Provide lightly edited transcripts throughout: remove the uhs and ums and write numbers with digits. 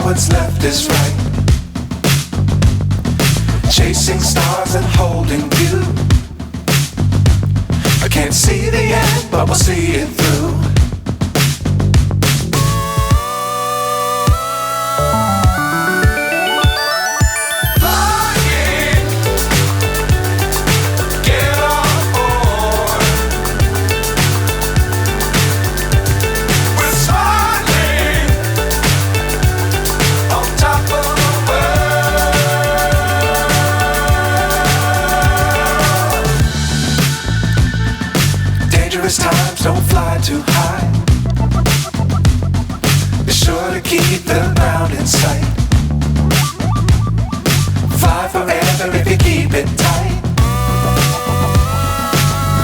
what's left is right. Chasing stars and holding you. I can't see the end, but we'll see it through. Times don't fly too high. Be sure to keep the ground in sight. Fly forever if you keep it tight.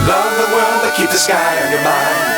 Love the world but keep the sky on your mind.